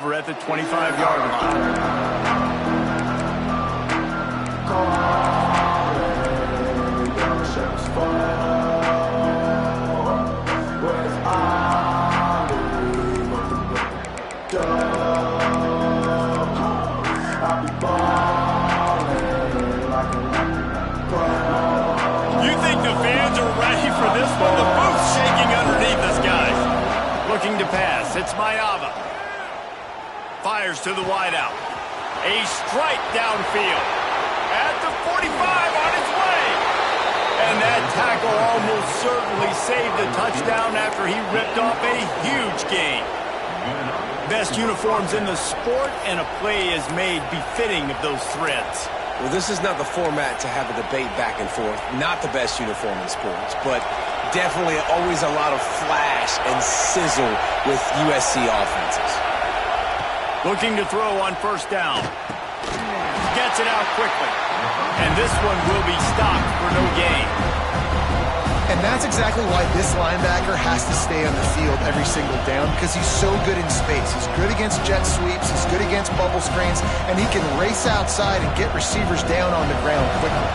over at the 25-yard line. You think the fans are ready for this one? The booth's shaking underneath us, guys. Looking to pass. It's Mayava. Fires to the wideout. A strike downfield. At the 45 on its way. And that tackle almost certainly saved the touchdown after he ripped off a huge gain. Best uniforms in the sport, and a play is made befitting of those threads. Well, this is not the format to have a debate back and forth. Not the best uniform in sports, but definitely always a lot of flash and sizzle with USC offenses. Looking to throw on first down. Gets it out quickly. And this one will be stopped for no gain. And that's exactly why this linebacker has to stay on the field every single down, because he's so good in space. He's good against jet sweeps, he's good against bubble screens, and he can race outside and get receivers down on the ground quickly.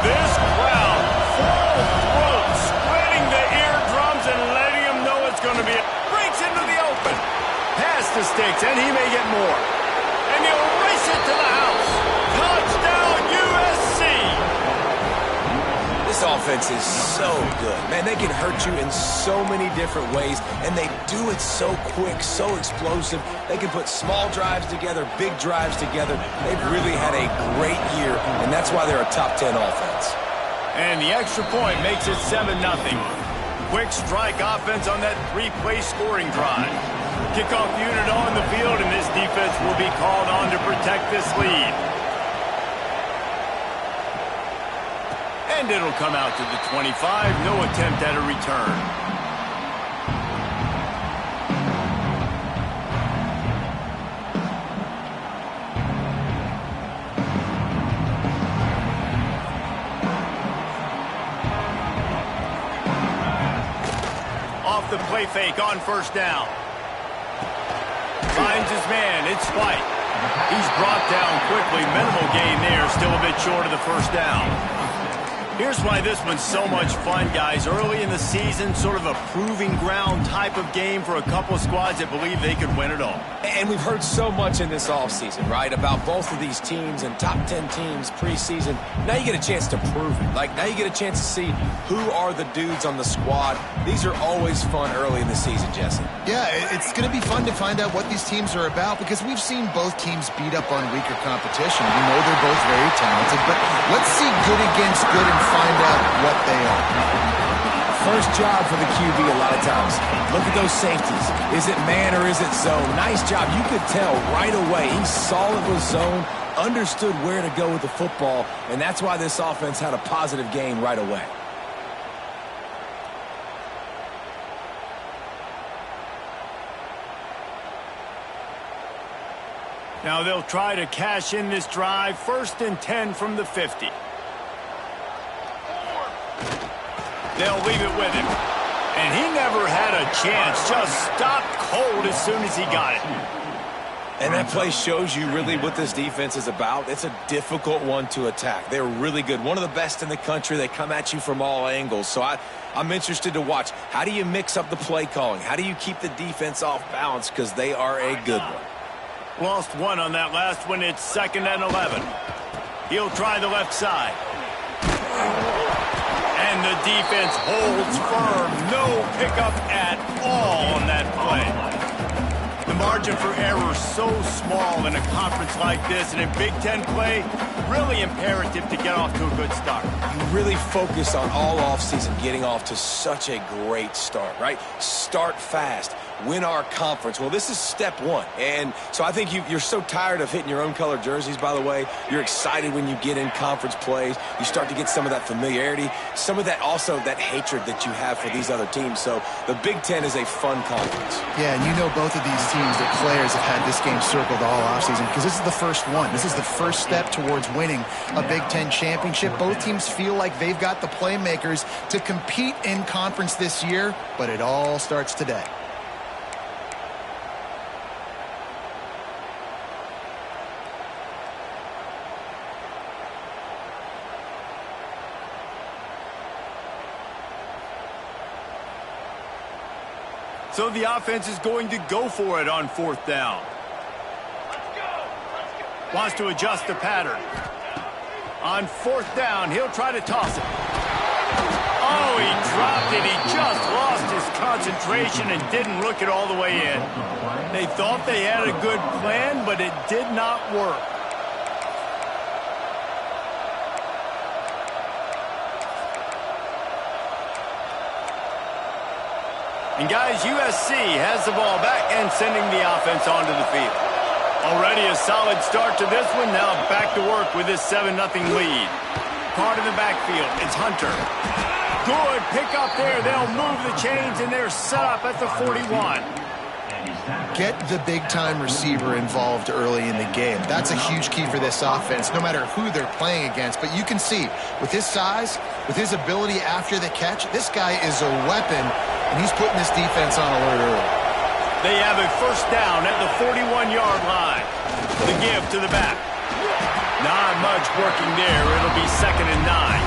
This crowd, full throat, spreading the eardrums and letting him know it's going to be. Breaks into the open. Past the sticks, and he may get more. And he'll race it to the house. Touchdown, USC! This offense is so good. Man, they can hurt you in so many different ways, and they do it so quick, so explosive. They can put small drives together, big drives together. They've really had a great year, and that's why they're a top 10 offense. And the extra point makes it 7-0. Quick strike offense on that 3-play scoring drive. Kickoff unit on the field, and this defense will be called on to protect this lead. And it'll come out to the 25. No attempt at a return. Off the play fake on first down. Finds his man. It's Spike. He's brought down quickly. Minimal gain there. Still a bit short of the first down. Here's why this one's so much fun, guys. Early in the season, sort of a proving ground type of game for a couple of squads that believe they could win it all. And we've heard so much in this offseason, right, about both of these teams and top 10 teams preseason. Now you get a chance to prove it. Like, now you get a chance to see who are the dudes on the squad. These are always fun early in the season, Jesse. Yeah, it's going to be fun to find out what these teams are about, because we've seen both teams beat up on weaker competition. We know they're both very talented, but let's see good against good and find out what they are. First job for the QB a lot of times. Look at those safeties. Is it man or is it zone? Nice job. You could tell right away. He saw it was zone, understood where to go with the football, and that's why this offense had a positive gain right away. Now they'll try to cash in this drive. 1st and 10 from the 50. They'll leave it with him. And he never had a chance. Just stopped cold as soon as he got it. And that play shows you really what this defense is about. It's a difficult one to attack. They're really good. One of the best in the country. They come at you from all angles. So I'm interested to watch. How do you mix up the play calling? How do you keep the defense off balance? Because they are a good one. Lost one on that last one. It's 2nd and 11. He'll try the left side. And the defense holds firm. No pickup at all on that play. The margin for error so small in a conference like this, and in Big Ten play, really imperative to get off to a good start. You really focus on all offseason getting off to such a great start, right? Start fast. Win our conference. Well, this is step one. And so I think you're so tired of hitting your own color jerseys, by the way. You're excited when you get in conference plays. You start to get some of that familiarity, some of that also that hatred that you have for these other teams. So the Big Ten is a fun conference. Yeah, and you know both of these teams, the players have had this game circled all offseason, because this is the first one. This is the first step towards winning a Big Ten championship. Both teams feel like they've got the playmakers to compete in conference this year, but it all starts today. So the offense is going to go for it on 4th down. Wants to adjust the pattern. On 4th down, he'll try to toss it. Oh, he dropped it. He just lost his concentration and didn't look it all the way in. They thought they had a good plan, but it did not work. And guys, USC has the ball back and sending the offense onto the field. Already a solid start to this one. Now back to work with this 7-0 lead. Caught in the backfield. It's Hunter. Good pick up there. They'll move the chains, and they're set up at the 41. Get the big-time receiver involved early in the game. That's a huge key for this offense, no matter who they're playing against. But you can see, with his size, with his ability after the catch, this guy is a weapon, and he's putting this defense on alert early. They have a 1st down at the 41-yard line. The give to the back. Not much working there. It'll be 2nd and 9.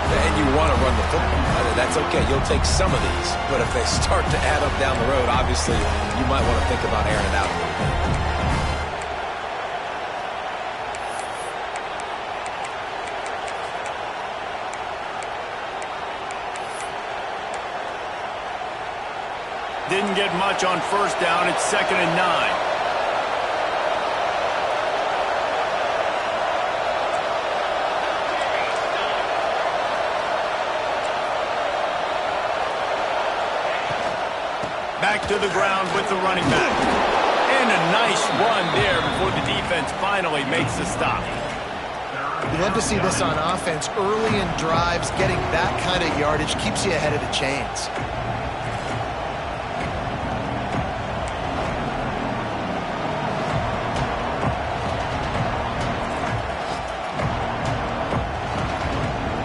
And you want to run the football. That's okay. You'll take some of these. But if they start to add up down the road, obviously, you might want to think about airing it out a little bit. Didn't get much on 1st down. It's 2nd and 9. Back to the ground with the running back. And a nice run there before the defense finally makes the stop. You love to see this on offense. Early in drives, getting that kind of yardage keeps you ahead of the chains.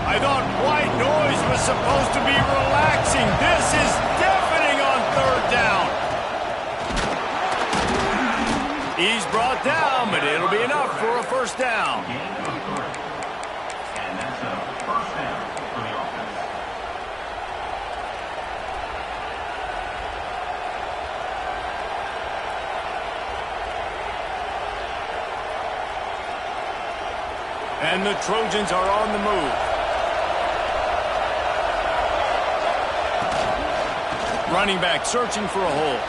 I thought white noise was supposed to be relaxing. This is deafening on 3rd down. He's brought down, but it'll be enough for a 1st down. And that's a 1st down for the offense. And the Trojans are on the move. Running back searching for a hole.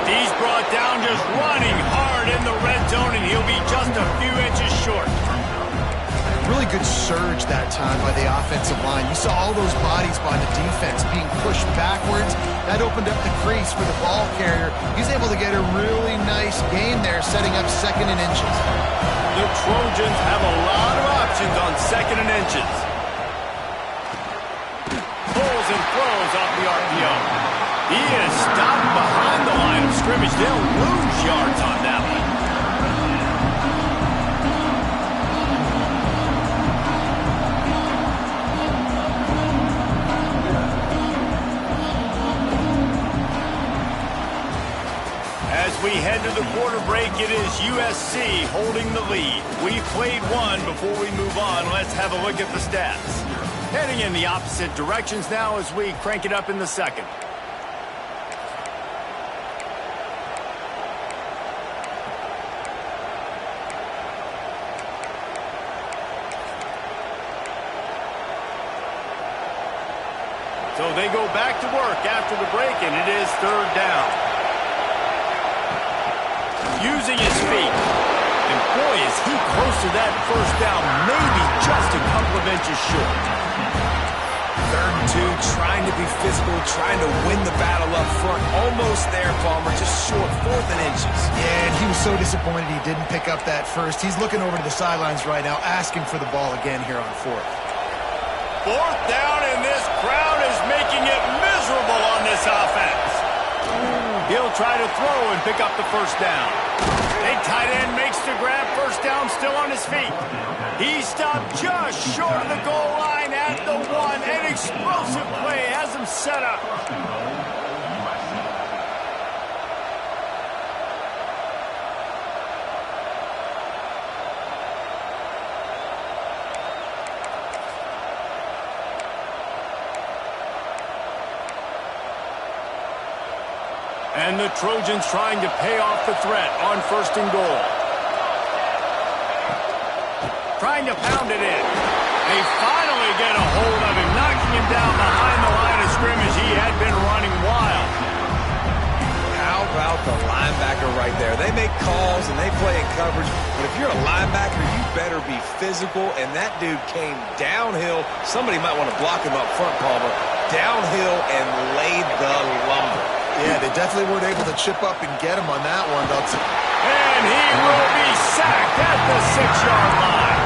He's brought down, just running hard in the red zone, and he'll be just a few inches short. Really good surge that time by the offensive line. You saw all those bodies by the defense being pushed backwards. That opened up the crease for the ball carrier. He's able to get a really nice gain there, setting up 2nd and inches. The Trojans have a lot of options on 2nd and inches. Pulls and throws off the RPO. He is stopped behind the line of scrimmage. They'll lose yards on that one. As we head to the quarter break, it is USC holding the lead. We've played one. Before we move on, let's have a look at the stats. Heading in the opposite directions now as we crank it up in the 2nd. So they go back to work after the break, and it is 3rd down. Using his feet. And boy, is he close to that 1st down, maybe just a couple of inches short. 3rd and 2, trying to be physical, trying to win the battle up front. Almost there, Palmer, just short, 4th and inches. Yeah, and he was so disappointed he didn't pick up that first. He's looking over to the sidelines right now, asking for the ball again here on 4th. 4th down, and this crowd is making it miserable on this offense. He'll try to throw and pick up the 1st down. Big tight end makes the grab. 1st down, still on his feet. He stopped just short of the goal line at the 1. An explosive play has him set up. And the Trojans trying to pay off the threat on 1st and goal. Trying to pound it in. They finally get a hold of him, knocking him down behind the line of scrimmage. He had been running wild. How about the linebacker right there? They make calls and they play in coverage, but if you're a linebacker, you better be physical, and that dude came downhill. Somebody might want to block him up front, Palmer. Downhill and laid the lumber. Yeah, they definitely weren't able to chip up and get him on that one. And he will be sacked at the 6-yard line.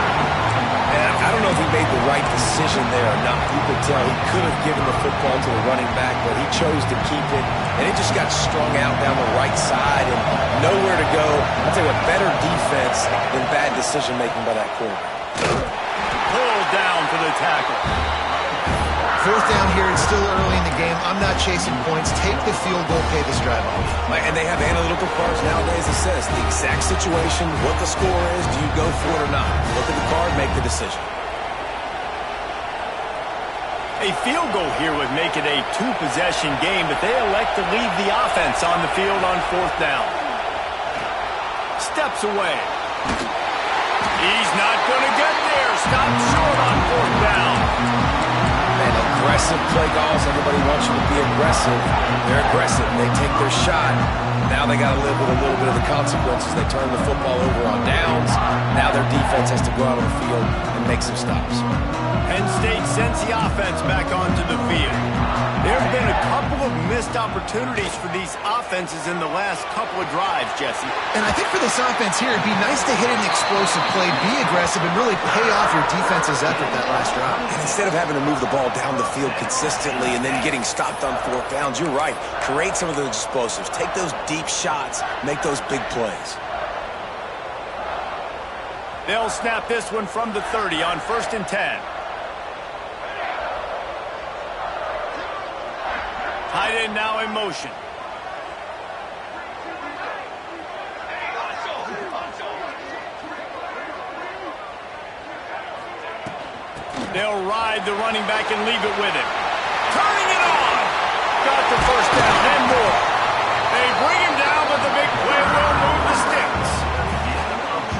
And I don't know if he made the right decision there or not. You could tell he could have given the football to the running back, but he chose to keep it, and it just got strung out down the right side and nowhere to go. I'll tell you what, better defense than bad decision-making by that quarterback. Pulled down for the tackle. 4th down here, it's still early in the game. I'm not chasing points. Take the field goal, pay this drive off. And they have analytical cards nowadays that says the exact situation, what the score is, do you go for it or not? Look at the card, make the decision. A field goal here would make it a 2-possession game, but they elect to leave the offense on the field on 4th down. Steps away. He's not going to get there. Stopped short on 4th down. And aggressive play calls. Everybody wants you to be aggressive. They're aggressive. They take their shot. Now they got to live with a little bit of the consequences. They turn the football over on downs. Now their defense has to go out on the field and make some stops. Penn State sends the offense back onto the field. There have been a couple of missed opportunities for these offenses in the last couple of drives, Jesse. And I think for this offense here, it'd be nice to hit an explosive play, be aggressive, and really pay off your defense's effort that last drive. And instead of having to move the ball down the field consistently and then getting stopped on 4th downs, you're right. Create some of those explosives. Take those deep shots. Make those big plays. They'll snap this one from the 30 on 1st and 10. Tight end now in motion. They'll ride the running back and leave it with him. Turning it on. Got the 1st down and more. They bring him down, but the big play will move the sticks.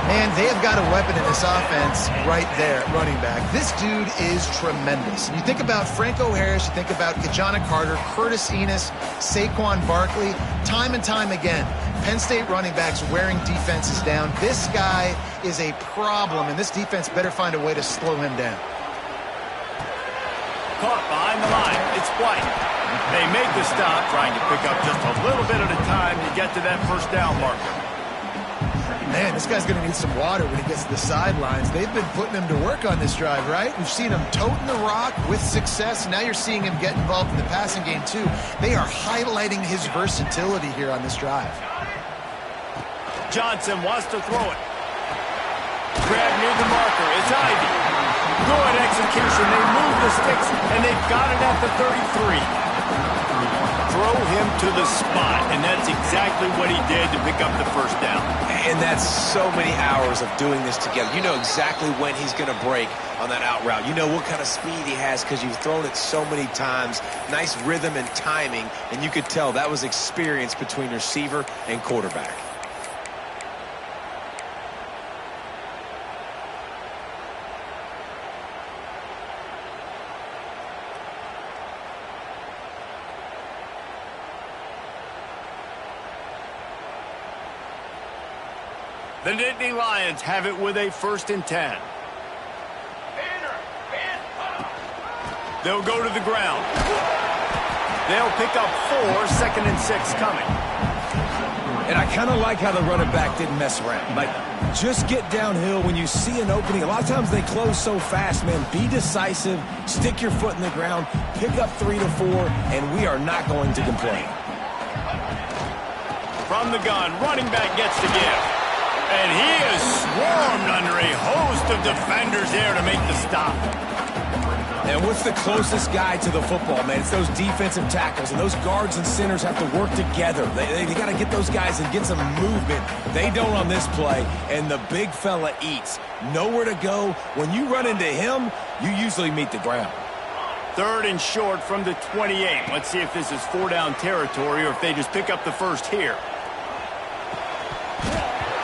And they have got a weapon in this offense right there, running back. This dude is tremendous. And you think about Franco Harris, you think about Kajana Carter, Curtis Enos, Saquon Barkley, time and time again, Penn State running backs wearing defenses down. This guy is a problem, and this defense better find a way to slow him down. Caught behind the line. It's White. They make the stop, trying to pick up just a little bit at a time to get to that 1st down marker. Man, this guy's going to need some water when he gets to the sidelines. They've been putting him to work on this drive, right? We've seen him toting the rock with success. Now you're seeing him get involved in the passing game, too. They are highlighting his versatility here on this drive. Johnson wants to throw it. Grab near the marker. It's Ivy. Good execution. They move the sticks, and they've got it at the 33. Throw him to the spot, and that's exactly what he did to pick up the 1st down. And that's so many hours of doing this together. You know exactly when he's going to break on that out route. You know what kind of speed he has because you've thrown it so many times. Nice rhythm and timing, and you could tell that was experience between receiver and quarterback. The Nittany Lions have it with a 1st and 10. They'll go to the ground. They'll pick up 4, 2nd and 6 coming. And I kind of like how the running back didn't mess around. Like, just get downhill when you see an opening. A lot of times they close so fast, man. Be decisive, stick your foot in the ground, pick up 3 to 4, and we are not going to complain. From the gun, running back gets the give. And he is swarmed under a host of defenders there to make the stop. And what's the closest guy to the football, man? It's those defensive tackles, and those guards and centers have to work together. They got to get those guys and get some movement. They don't on this play, and the big fella eats. Nowhere to go. When you run into him, you usually meet the ground. 3rd and short from the 28. Let's see if this is 4-down territory or if they just pick up the first here.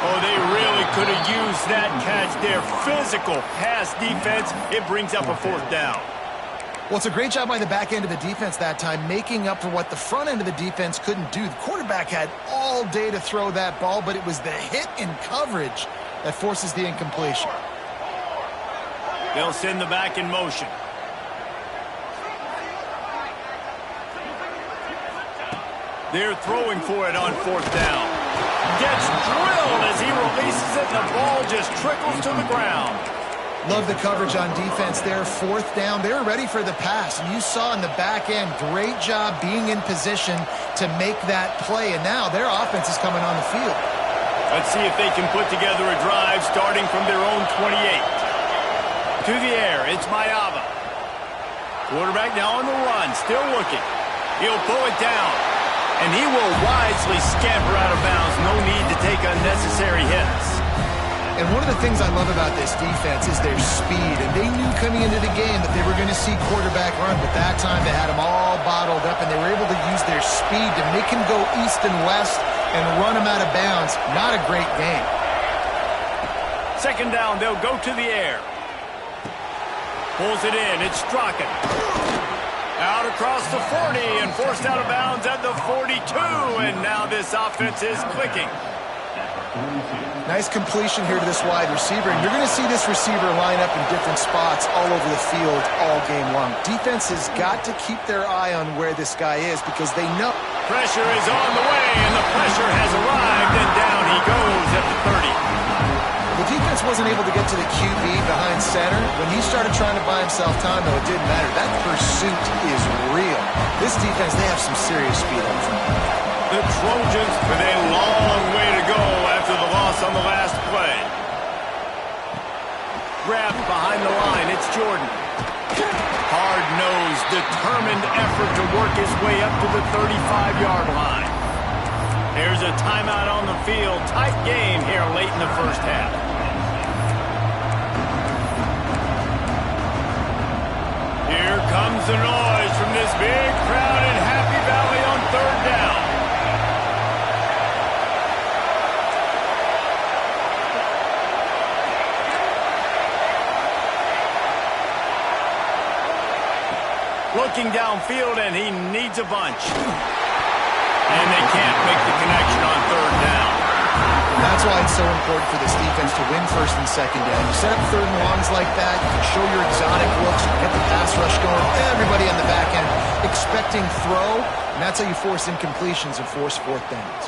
Oh, they really could have used that catch there. Physical pass defense. It brings up a 4th down. Well, it's a great job by the back end of the defense that time, making up for what the front end of the defense couldn't do. The quarterback had all day to throw that ball, but it was the hit in coverage that forces the incompletion. They'll send the back in motion. They're throwing for it on 4th down. Gets drilled as he releases it, and the ball just trickles to the ground. Love the coverage on defense there. 4th down. They were ready for the pass, and you saw in the back end, great job being in position to make that play, and now their offense is coming on the field. Let's see if they can put together a drive starting from their own 28. To the air, it's Mayava. Quarterback now on the run, still looking. He'll pull it down, and he will wisely scamper out of bounds. No need to take unnecessary hits. And one of the things I love about this defense is their speed. And they knew coming into the game that they were going to see quarterback run, but that time they had him all bottled up, and they were able to use their speed to make him go east and west and run him out of bounds. Not a great game. 2nd down, they'll go to the air. Pulls it in, it's Strachan. Out across the 40 and forced out of bounds at the 42, and now this offense is clicking. Nice completion here to this wide receiver, and you're going to see this receiver line up in different spots all over the field all game long. Defense has got to keep their eye on where this guy is because they know. Pressure is on the way, and the pressure has arrived, and down he goes at the 30. The defense wasn't able to get to the QB behind center. When he started trying to buy himself time, though, it didn't matter. That pursuit is real. This defense, they have some serious speed up front. The Trojans with a long way to go after the loss on the last play. Grabbed behind the line, it's Jordan. Hard-nosed, determined effort to work his way up to the 35-yard line. There's a timeout on the field. Tight game here late in the first half. Here comes the noise from this big crowd in Happy Valley on 3rd down. Looking downfield, and he needs a bunch. And they can't make the connection on 3rd down. That's why it's so important for this defense to win 1st and 2nd down. You set up 3rd and longs like that, you can show your exotic looks, you can get the pass rush going, everybody on the back end expecting throw, and that's how you force incompletions and force 4th downs.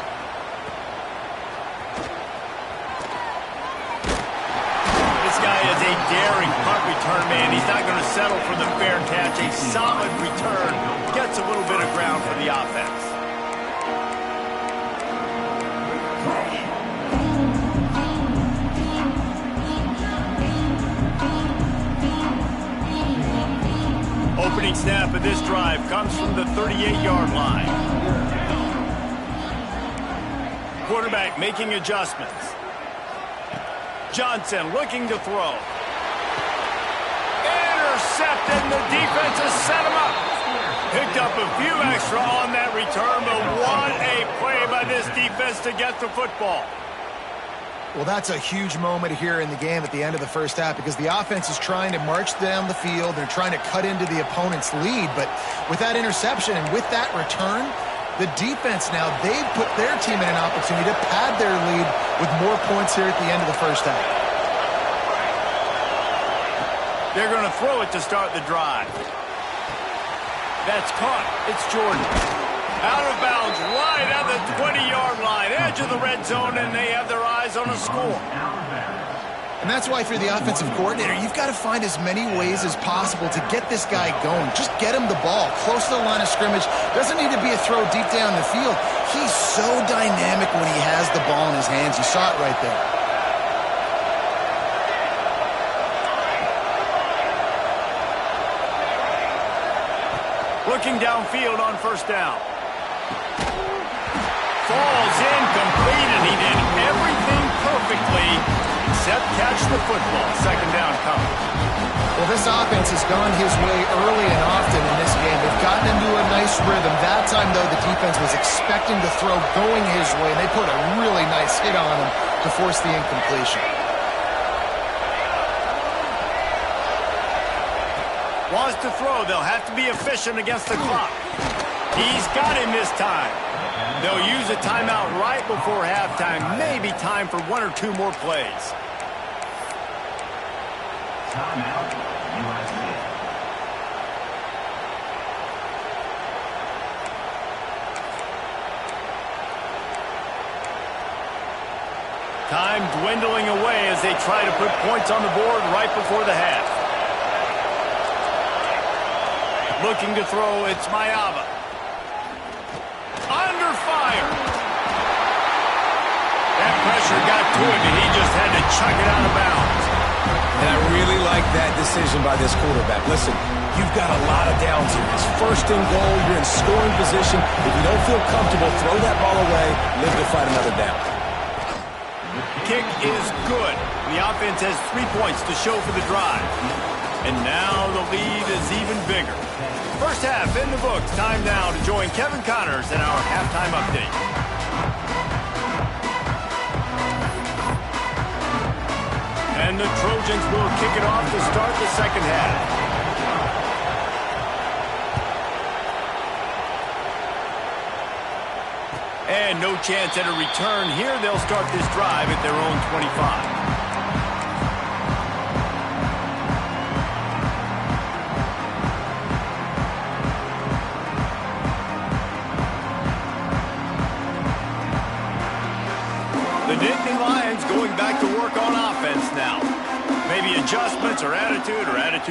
This guy is a daring punt return man. He's not going to settle for the fair catch. A solid return gets a little bit of ground for the offense. Opening snap of this drive comes from the 38-yard line. Quarterback making adjustments. Johnson looking to throw. Intercepted, and the defense has set him up. Picked up a few extra on that return, but what a play by this defense to get the football. Well, that's a huge moment here in the game at the end of the first half because the offense is trying to march down the field. They're trying to cut into the opponent's lead, but with that interception and with that return, the defense now, they've put their team in an opportunity to pad their lead with more points here at the end of the first half. They're going to throw it to start the drive. That's caught. It's Jordan. Out of bounds, right at the 20-yard line, edge of the red zone, and they have their eyes on a score. And that's why, for the offensive coordinator, you've got to find as many ways as possible to get this guy going. Just get him the ball close to the line of scrimmage. Doesn't need to be a throw deep down the field. He's so dynamic when he has the ball in his hands. You saw it right there. Looking downfield on 1st down. Falls incomplete, and he did everything perfectly except catch the football. 2nd down coming. Well, this offense has gone his way early and often in this game. They've gotten into a nice rhythm. That time, though, the defense was expecting the throw going his way, and they put a really nice hit on him to force the incompletion. Wants to throw. They'll have to be efficient against the clock. He's got him this time. They'll use a timeout right before halftime. Maybe time for 1 or 2 more plays. Timeout, USC. Time dwindling away as they try to put points on the board right before the half. Looking to throw, it's Mayava. Under fire. That pressure got to him, and he just had to chuck it out of bounds. And I really like that decision by this quarterback. Listen, you've got a lot of downs here. It's first and goal. You're in scoring position. If you don't feel comfortable, throw that ball away. Live to fight another down. Kick is good. The offense has 3 points to show for the drive. And now the lead is even bigger. First half in the books. Time now to join Kevin Connors in our halftime update. And the Trojans will kick it off to start the second half. And no chance at a return here. They'll start this drive at their own 25. The Nittany Lions going back to work on offense now. Maybe adjustments or attitude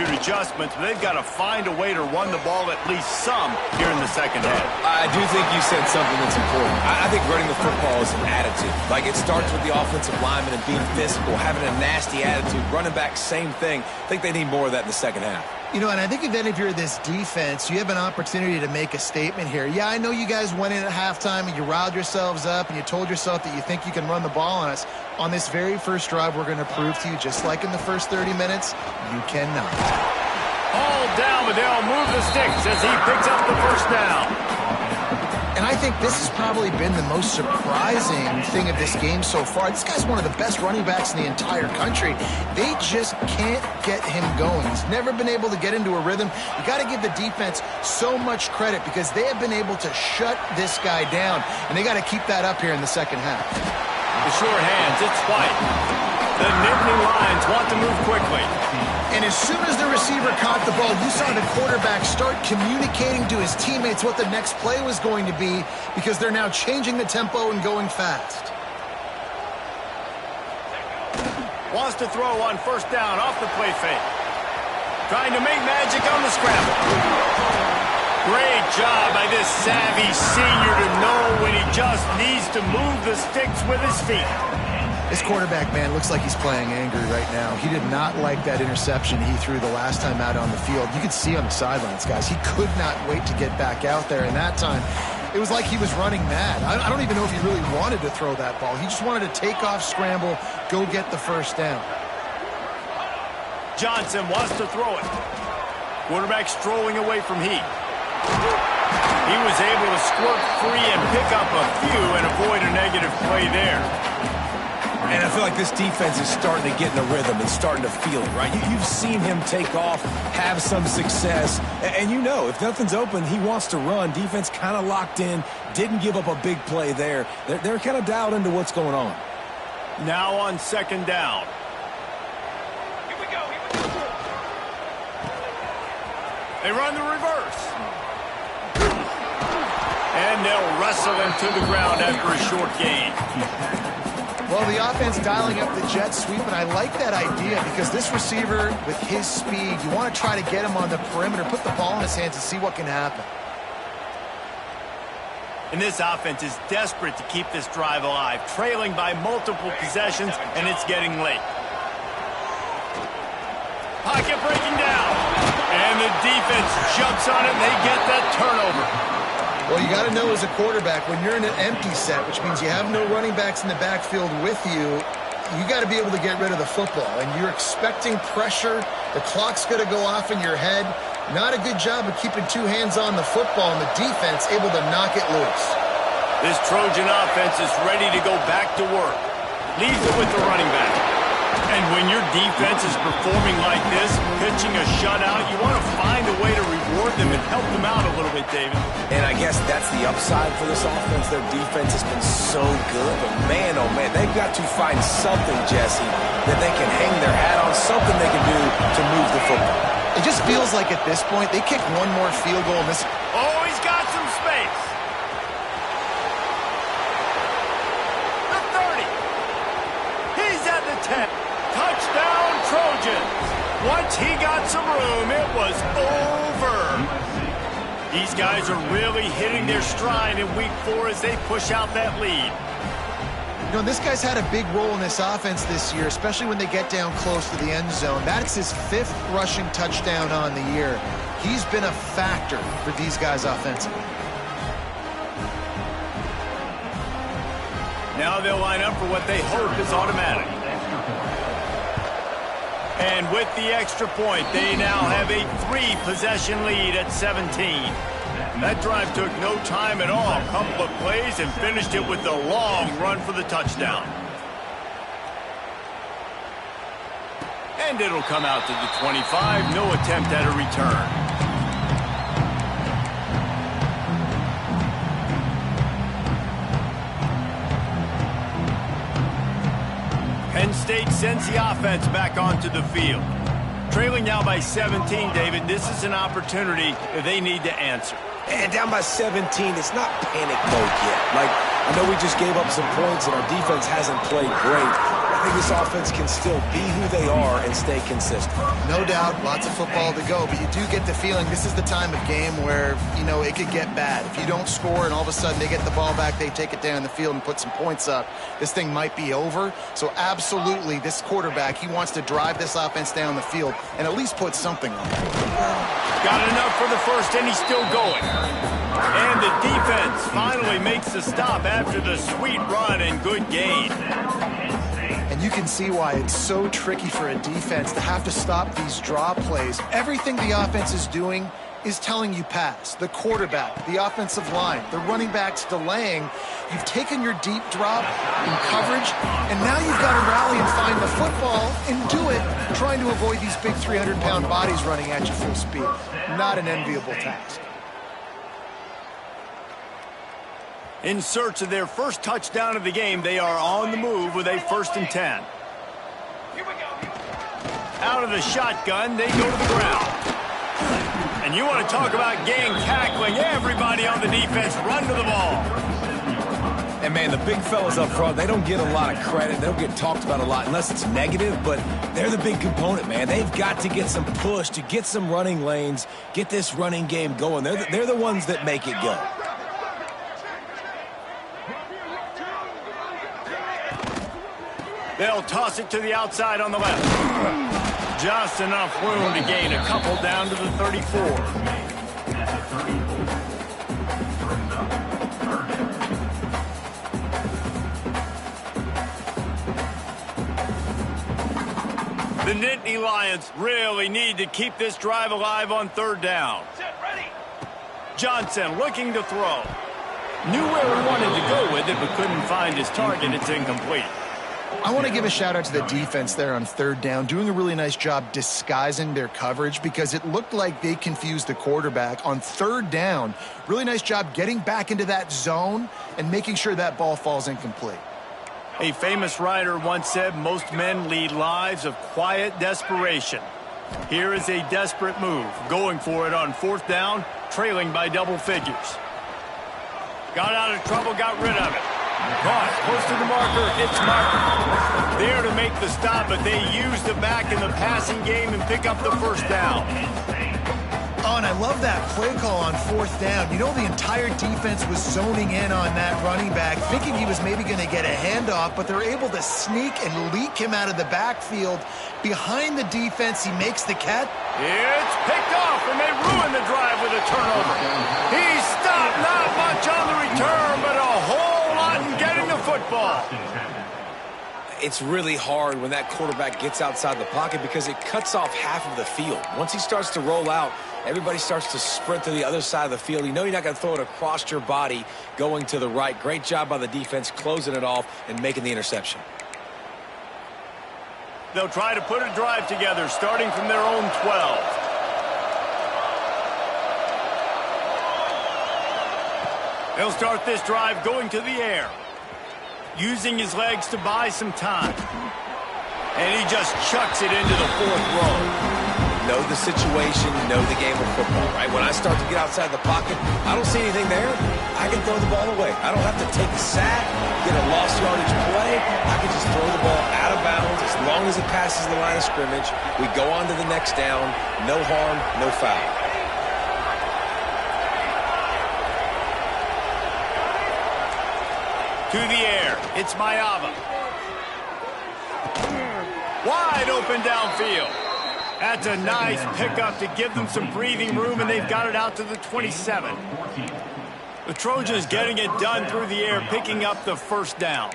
adjustments, but they've got to find a way to run the ball at least some here in the second half. I do think you said something that's important. I think running the football is an attitude. Like, it starts with the offensive lineman and being physical, having a nasty attitude. Running back, same thing. I think they need more of that in the second half. You know, and I think if you're this defense, you have an opportunity to make a statement here. Yeah, I know you guys went in at halftime and you riled yourselves up and you told yourself that you think you can run the ball on us. On this very first drive, we're going to prove to you, just like in the first 30 minutes, you cannot. Hold down, but they'll move the sticks as he picks up the first down. And I think this has probably been the most surprising thing of this game so far. This guy's one of the best running backs in the entire country. They just can't get him going. He's never been able to get into a rhythm. You got to give the defense so much credit because they have been able to shut this guy down, and they got to keep that up here in the second half. The short hands, it's White. The Nittany Lions want to move quickly. And as soon as the receiver caught the ball, you saw the quarterback start communicating to his teammates what the next play was going to be because they're now changing the tempo and going fast. Wants to throw on first down off the play fake. Trying to make magic on the scramble. Great job by this savvy senior to know when he just needs to move the sticks with his feet. This quarterback, man, looks like he's playing angry right now. He did not like that interception he threw the last time out on the field. You could see on the sidelines, guys, he could not wait to get back out there. And that time, it was like he was running mad. I don't even know if he really wanted to throw that ball. He just wanted to take off, scramble, go get the first down. Johnson wants to throw it. Quarterback strolling away from heat. He was able to squirt free and pick up a few and avoid a negative play there. And I feel like this defense is starting to get in a rhythm and starting to feel it, right? You've seen him take off, have some success, and you know, if nothing's open, he wants to run. Defense kind of locked in, didn't give up a big play there. They're kind of dialed into what's going on. Now on second down. Here we go. They run the reverse. And they'll wrestle him to the ground after a short gain. Well, the offense dialing up the jet sweep, and I like that idea because this receiver, with his speed, you want to try to get him on the perimeter, put the ball in his hands and see what can happen. And this offense is desperate to keep this drive alive, trailing by multiple possessions, and it's getting late. Pocket breaking down. And the defense jumps on it, and they get that turnover. Well, you got to know as a quarterback, when you're in an empty set, which means you have no running backs in the backfield with you, you got to be able to get rid of the football. And you're expecting pressure The clock's going to go off in your head. Not a good job of keeping two hands on the football, and the defense able to knock it loose. This Trojan offense is ready to go back to work. Leaves it with the running back. And when your defense is performing like this, pitching a shutout, you want to find a way to reward them and help them out a little bit, David. And I guess that's the upside for this offense. Their defense has been so good, but man, oh man, they've got to find something, Jesse, that they can hang their hat on, something they can do to move the football. It just feels like at this point, they kick one more field goal and this... Oh, he's got some space. The 30. He's at the 10. Touchdown, Trojans. Once he got some room, it was over. These guys are really hitting their stride in week 4 as they push out that lead. You know, this guy's had a big role in this offense this year, especially when they get down close to the end zone. That's his 5th rushing touchdown on the year. He's been a factor for these guys offensively. Now they'll line up for what they hope is automatic. And with the extra point, they now have a 3-possession lead at 17. That drive took no time at all. A couple of plays and finished it with a long run for the touchdown. And it'll come out to the 25. No attempt at a return. Penn State sends the offense back onto the field. Trailing now by 17, David, this is an opportunity they need to answer. And down by 17, it's not panic mode yet. Like, I know we just gave up some points and our defense hasn't played great. I think this offense can still be who they are and stay consistent. No doubt, lots of football to go, but you do get the feeling this is the time of game where, you know, it could get bad. If you don't score and all of a sudden they get the ball back, they take it down the field and put some points up, this thing might be over. So absolutely, this quarterback, he wants to drive this offense down the field and at least put something on it. Got enough for the first, and he's still going. And the defense finally makes the stop after the sweet run and good gain. And you can see why it's so tricky for a defense to have to stop these draw plays. Everything the offense is doing is telling you pass. The quarterback, the offensive line, the running backs delaying. You've taken your deep drop in coverage, and now you've got to rally and find the football and do it, trying to avoid these big 300-pound bodies running at you full speed. Not an enviable task. In search of their first touchdown of the game, they are on the move with a 1st and 10. Out of the shotgun, they go to the ground. And you want to talk about gang tackling. Everybody on the defense run to the ball. And, man, the big fellas up front, they don't get a lot of credit. They don't get talked about a lot unless it's negative, but they're the big component, man. They've got to get some push to get some running lanes, get this running game going. They're the ones that make it go. They'll toss it to the outside on the left. Just enough room to gain a couple down to the 34. The Nittany Lions really need to keep this drive alive on 3rd down. Johnson looking to throw. Knew where he wanted to go with it, but couldn't find his target. It's incomplete. I want to give a shout out to the defense there on 3rd down, doing a really nice job disguising their coverage because it looked like they confused the quarterback on 3rd down. Really nice job getting back into that zone and making sure that ball falls incomplete. A famous writer once said, most men lead lives of quiet desperation. Here is a desperate move, going for it on 4th down, trailing by double figures. Got out of trouble, got rid of it. Caught, close to the marker, it's Martin. There to make the stop, but they use the back in the passing game and pick up the 1st down. Oh, and I love that play call on 4th down. You know, the entire defense was zoning in on that running back, thinking he was maybe going to get a handoff, but they're able to sneak and leak him out of the backfield. Behind the defense, he makes the catch. It's picked off, and they ruin the drive with a turnover. He stopped, not much on the return, but a whole lot in getting the football. it's really hard when that quarterback gets outside the pocket because it cuts off half of the field. Once he starts to roll out, everybody starts to sprint to the other side of the field. You know you're not going to throw it across your body going to the right. Great job by the defense closing it off and making the interception. They'll try to put a drive together starting from their own 12. They'll start this drive going to the air, using his legs to buy some time. And he just chucks it into the 4th row. Know the situation, know the game of football, right? When I start to get outside the pocket, I don't see anything there. I can throw the ball away. I don't have to take a sack, get a lost yardage play. I can just throw the ball out of bounds as long as it passes the line of scrimmage. We go on to the next down. No harm, no foul. To the air, it's Mayava. Wide open downfield. That's a nice pickup to give them some breathing room, and they've got it out to the 27. The Trojans getting it done through the air, picking up the 1st down.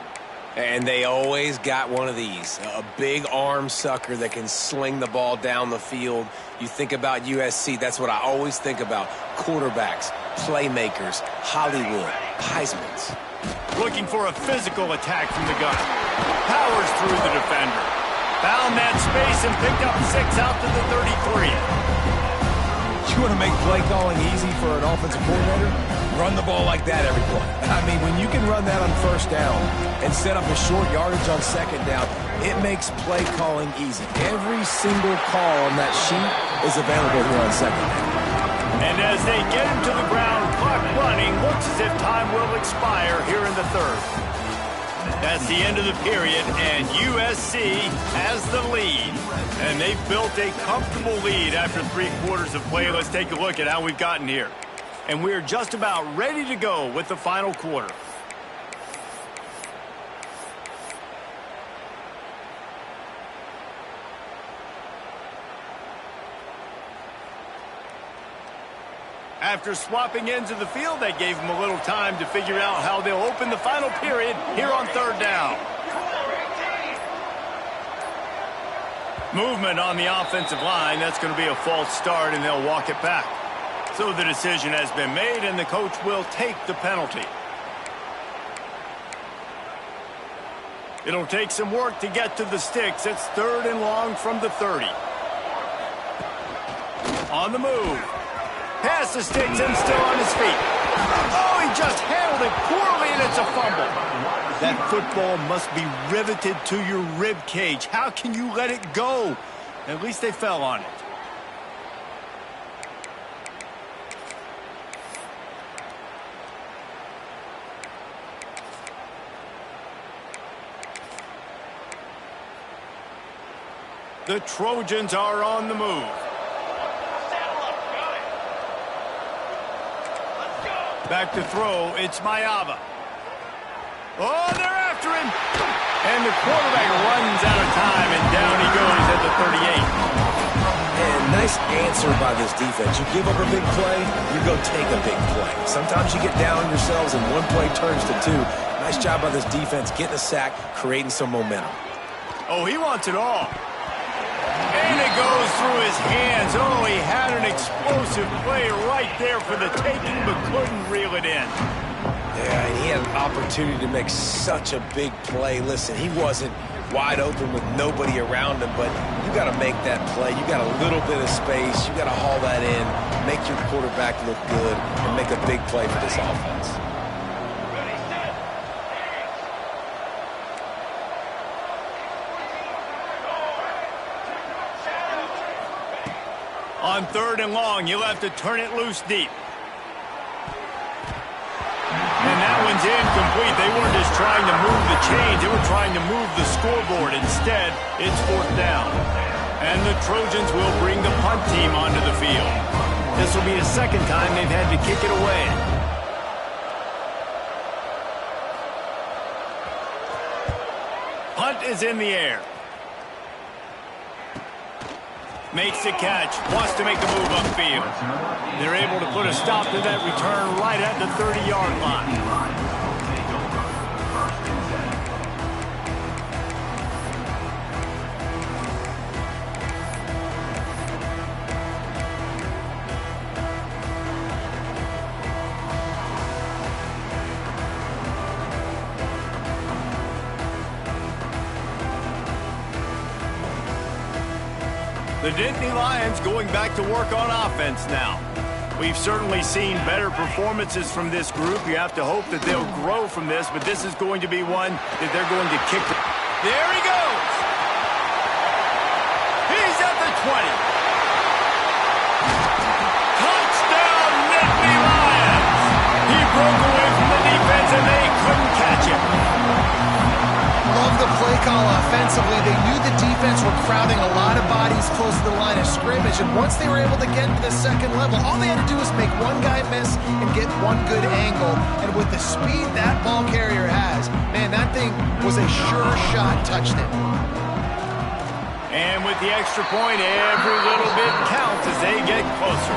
And they always got one of these, a big arm sucker that can sling the ball down the field. You think about USC, that's what I always think about. Quarterbacks, playmakers, Hollywood, Heismans. Looking for a physical attack from the gun. Powers through the defender. Found that space and picked up 6 out to the 33. You want to make play calling easy for an offensive coordinator? Run the ball like that every play. I mean, when you can run that on 1st down and set up a short yardage on 2nd down, it makes play calling easy. Every single call on that sheet is available here on 2nd down. And as they get him to the ground, clock running, looks as if time will expire here in the 3rd. That's the end of the period, and USC has the lead. And they've built a comfortable lead after 3 quarters of play. Let's take a look at how we've gotten here. And we're just about ready to go with the final quarter. After swapping ends of the field, that gave them a little time to figure out how they'll open the final period here on 3rd down. Movement on the offensive line. That's going to be a false start, and they'll walk it back. So the decision has been made, and the coach will take the penalty. It'll take some work to get to the sticks. It's 3rd and long from the 30. On the move. Past the sticks and still on his feet. Oh, he just handled it poorly, and it's a fumble. That football must be riveted to your rib cage. How can you let it go? At least they fell on it. The Trojans are on the move. Back to throw, it's Mayava. Oh, they're after him. And the quarterback runs out of time, and down he goes at the 38. And nice answer by this defense. You give up a big play, you go take a big play. Sometimes you get down on yourselves and one play turns to 2. Nice job by this defense getting a sack, creating some momentum. Oh, he wants it all. And it goes through his hands. Oh, he had an explosive play right there for the taking, but couldn't reel it in. Yeah, and he had an opportunity to make such a big play. Listen, he wasn't wide open with nobody around him, but you got to make that play. You got a little bit of space. You got to haul that in, make your quarterback look good, and make a big play for this offense. On 3rd and long, you'll have to turn it loose deep. And that one's incomplete. They weren't just trying to move the chains. They were trying to move the scoreboard. Instead, it's 4th down. And the Trojans will bring the punt team onto the field. This will be the 2nd time they've had to kick it away. Punt is in the air. Makes the catch, wants to make a move upfield. They're able to put a stop to that return right at the 30-yard line. The Nittany Lions going back to work on offense now. We've certainly seen better performances from this group. You have to hope that they'll grow from this, but this is going to be one that they're going to kick. There he goes. He's at the 20. Touchdown, Nittany Lions. He broke away from the defense, and they couldn't catch him. Love the play call offensively. They knew the defense were crowding a lot of bodies close to the line of scrimmage, and once they were able to get to the second level, all they had to do was make one guy miss and get one good angle. And with the speed that ball carrier has, man, that thing was a sure shot touchdown. And with the extra point, every little bit counts as they get closer.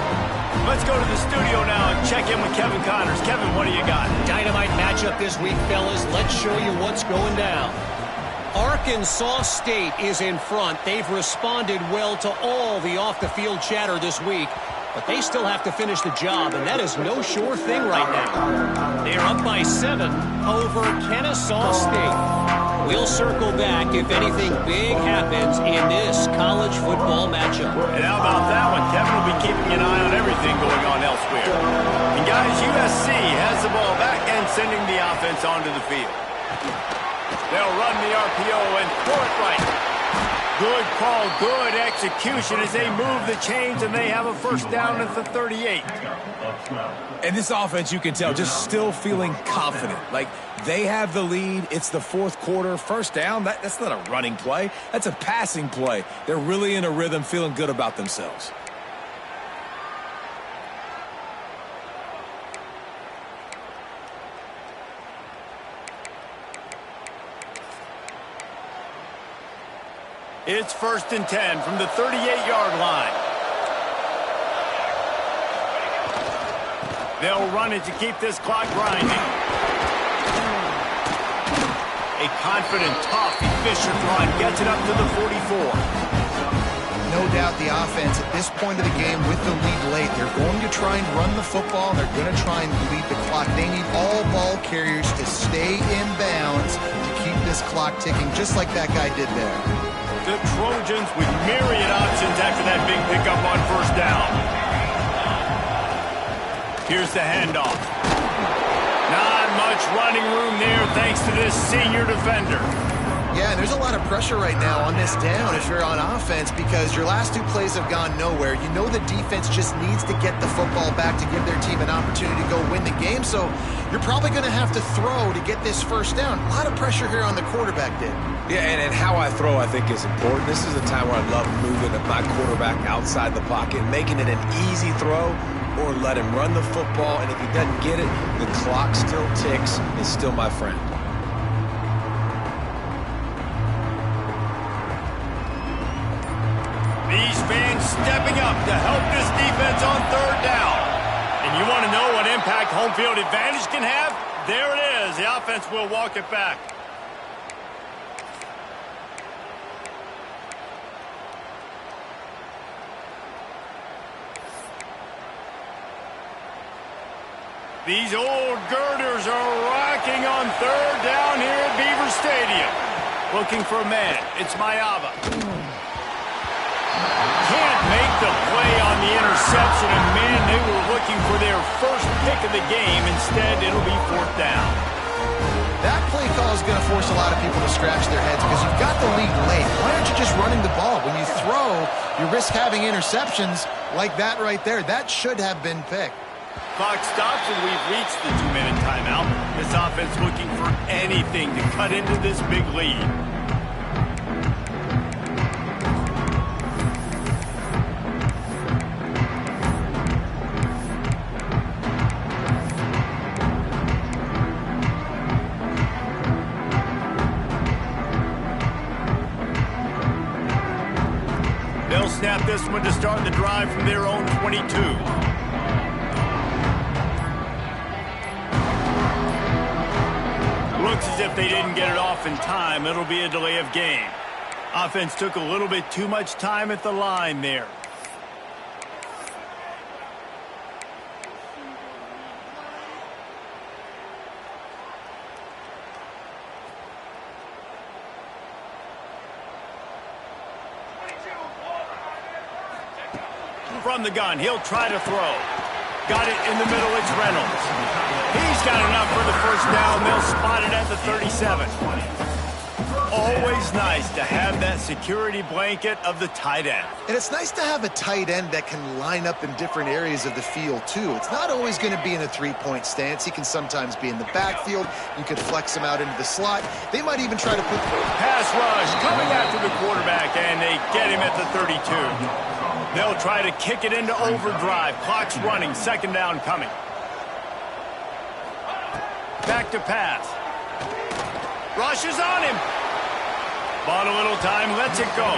Let's go to the studio now and check in with Kevin Connors. Kevin, what do you got? Dynamite matchup this week, fellas. Let's show you what's going down. Arkansas State is in front. They've responded well to all the off-the-field chatter this week, but they still have to finish the job, and that is no sure thing right now. They're up by 7 over Kennesaw State. We'll circle back if anything big happens in this college football matchup. And how about that one? Kevin will be keeping an eye on everything going on elsewhere. And guys, USC has the ball back and sending the offense onto the field. They'll run the RPO and throw it right. Good call, good execution as they move the chains, and they have a first down at the 38. And this offense, you can tell, just still feeling confident. Like, they have the lead. It's the fourth quarter. First down, that's not a running play. That's a passing play. They're really in a rhythm, feeling good about themselves. It's 1st and 10 from the 38-yard line. They'll run it to keep this clock grinding. A confident, tough, efficient run gets it up to the 44. No doubt the offense at this point of the game with the lead late, they're going to try and run the football. They're going to try and lead the clock. They need all ball carriers to stay in bounds to keep this clock ticking, just like that guy did there. The Trojans with myriad options after that big pickup on first down. Here's the handoff. Not much running room there thanks to this senior defender. Yeah, and there's a lot of pressure right now on this down if you're on offense because your last 2 plays have gone nowhere. You know the defense just needs to get the football back to give their team an opportunity to go win the game, so you're probably going to have to throw to get this first down. A lot of pressure here on the quarterback, Dave. Yeah, and how I throw, I think, is important. This is a time where I love moving my quarterback outside the pocket, making it an easy throw, or let him run the football, and if he doesn't get it, the clock still ticks. It's still my friend. These fans stepping up to help this defense on third down. And you want to know what impact home field advantage can have? There it is. The offense will walk it back. These old girders are rocking on third down here at Beaver Stadium. Looking for a man. It's Mayava. Can't make the play on the interception, and man, they were looking for their first pick of the game. Instead, it'll be 4th down. That play call is going to force a lot of people to scratch their heads because you've got the lead late. Why aren't you just running the ball? When you throw, you risk having interceptions like that right there. That should have been picked. Clock stops, and we've reached the 2-minute timeout. This offense looking for anything to cut into this big lead. They'll snap this one to start the drive from their own 22. Looks as if they didn't get it off in time. It'll be a delay of game. Offense took a little bit too much time at the line there. From the gun, he'll try to throw. Got it in the middle, it's Reynolds. He's got enough for the first down. They'll spot it at the 37. Always nice to have that security blanket of the tight end. And it's nice to have a tight end that can line up in different areas of the field, too. It's not always going to be in a three-point stance. He can sometimes be in the backfield. You could flex him out into the slot. They might even try to put... Pass rush coming after the quarterback, and they get him at the 32. They'll try to kick it into overdrive. Clock's running, second down coming. Back to pass. Rushes on him. Bought a little time, lets it go.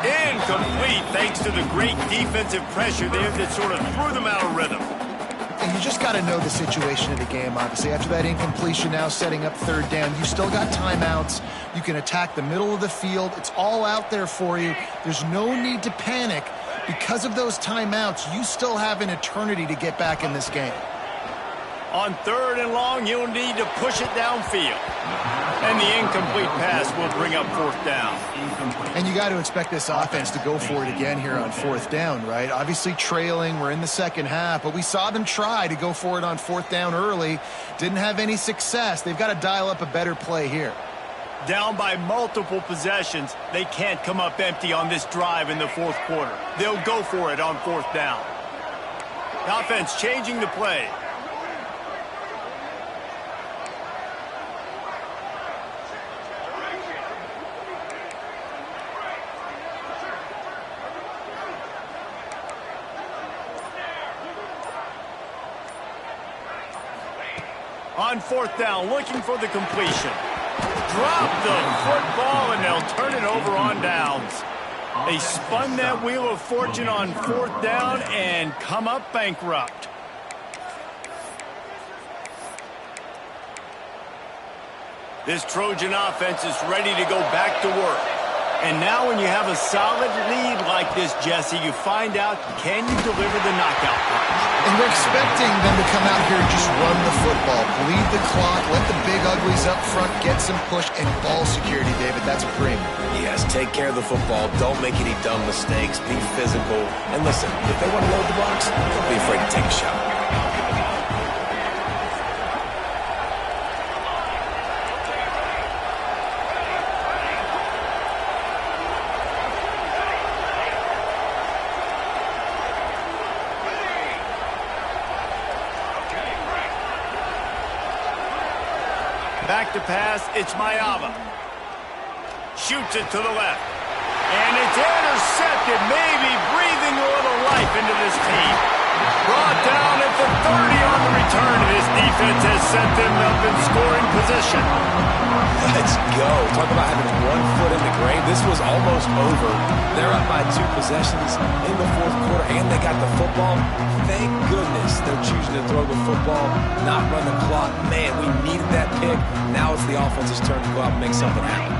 Incomplete thanks to the great defensive pressure there that sort of threw them out of rhythm. And you just got to know the situation of the game, obviously. After that incompletion, now setting up third down, you still got timeouts. You can attack the middle of the field. It's all out there for you. There's no need to panic. Because of those timeouts, you still have an eternity to get back in this game. On third and long, you'll need to push it downfield. And the incomplete pass will bring up fourth down. And you got to expect this offense to go for it again here on fourth down, right? Obviously trailing, we're in the second half, but we saw them try to go for it on fourth down early. Didn't have any success. They've got to dial up a better play here. Down by multiple possessions, they can't come up empty on this drive in the fourth quarter. They'll go for it on fourth down. The offense changing the play. On fourth down, looking for the completion. Drop the football, and they'll turn it over on downs. They spun that wheel of fortune on fourth down and come up bankrupt. This Trojan offense is ready to go back to work. And now when you have a solid lead like this, Jesse, you find out, can you deliver the knockout punch? And we're expecting them to come out here and just run the football, bleed the clock, let the big uglies up front get some push, and ball security, David. That's a premium. Yes, take care of the football. Don't make any dumb mistakes. Be physical. And listen, if they want to load the box, don't be afraid to take a shot. Back to pass, it's Mayava. Shoots it to the left. And it's intercepted, maybe breathing a little life into this team. Brought down at the 30 on the return. This defense has set them up in scoring position. Let's go. Talk about having one foot in the grave. This was almost over. They're up by 2 possessions in the fourth quarter, and they got the football. Thank goodness they're choosing to throw the football, not run the clock. Man, we needed that pick. Now it's the offense's turn to go out and make something happen.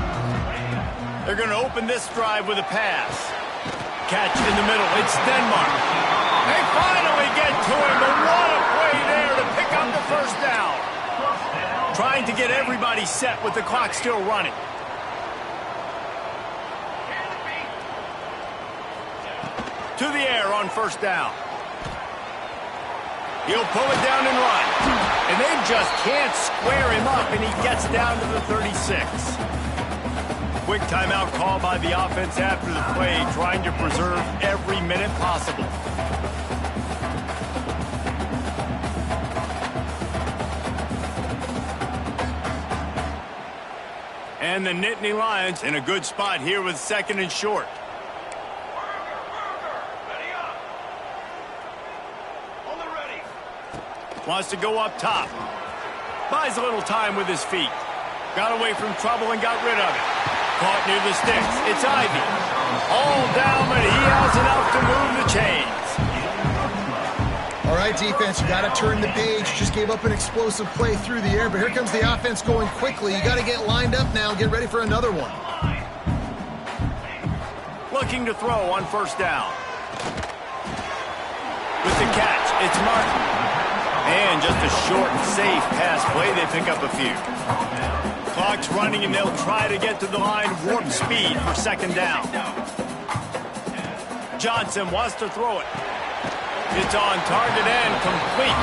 They're going to open this drive with a pass. Catch in the middle. It's Denmark. They finally get to him, but what a play there to pick up the first down. Trying to get everybody set with the clock still running. To the air on first down. He'll pull it down and run. And they just can't square him up, and he gets down to the 36. Quick timeout call by the offense after the play, trying to preserve every minute possible. And the Nittany Lions in a good spot here with second and short. Wants to go up top. Buys a little time with his feet. Got away from trouble and got rid of it. Caught near the sticks. It's Ivy. All down, but he has enough to move the chains. All right, defense, you got to turn the page. Just gave up an explosive play through the air, but here comes the offense going quickly. You got to get lined up now and get ready for another one. Looking to throw on first down. With the catch, it's Martin. And just a short, safe pass play. They pick up a few. Clock's running, and they'll try to get to the line warp speed for second down. Johnson wants to throw it. It's on target and complete.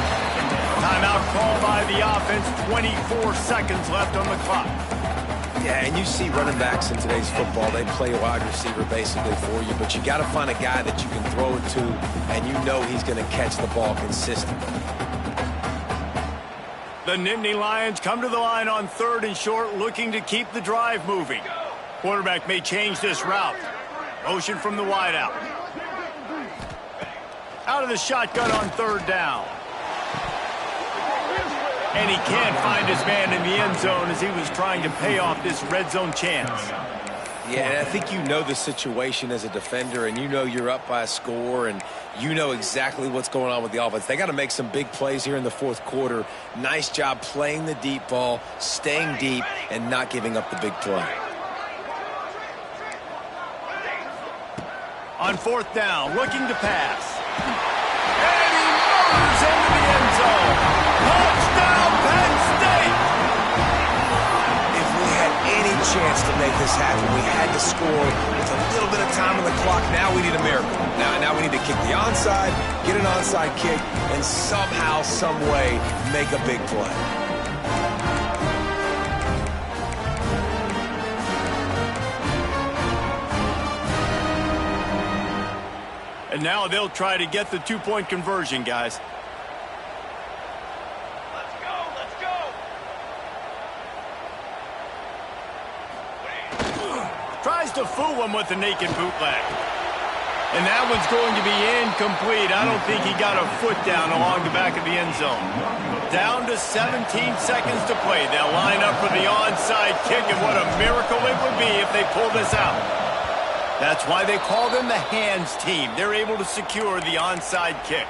Timeout called by the offense. 24 seconds left on the clock. Yeah, and you see running backs in today's football, they play a wide receiver basically for you, but you got to find a guy that you can throw it to, and you know he's going to catch the ball consistently. The Nittany Lions come to the line on 3rd and short, looking to keep the drive moving. Quarterback may change this route. Motion from the wideout. Out of the shotgun on 3rd down. And he can't find his man in the end zone as he was trying to pay off this red zone chance. Yeah, and I think you know the situation as a defender, and you know you're up by a score, and you know exactly what's going on with the offense. They got to make some big plays here in the 4th quarter. Nice job playing the deep ball, staying deep, and not giving up the big play. On 4th down, looking to pass. And he murders into the end zone. Touchdown, Penn State! If we had any chance to make this happen, we had to score with a little bit of time on the clock. Now we need a miracle. Now we need to kick the onside, get an onside kick, and somehow, some way, make a big play. And now they'll try to get the 2-point conversion, guys. Tries to fool him with the naked bootleg. And that one's going to be incomplete. I don't think he got a foot down along the back of the end zone. Down to 17 seconds to play. They'll line up for the onside kick, and what a miracle it would be if they pull this out. That's why they call them the hands team. They're able to secure the onside kick.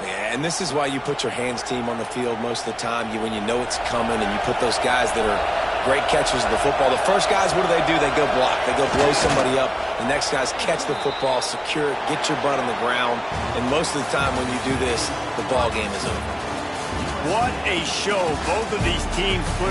Yeah, and this is why you put your hands team on the field most of the time when you know it's coming, and you put those guys that are great catchers of the football. The first guys, what do? They go block. They go blow somebody up. The next guys catch the football, secure it, get your butt on the ground. And most of the time when you do this, the ball game is over. What a show both of these teams put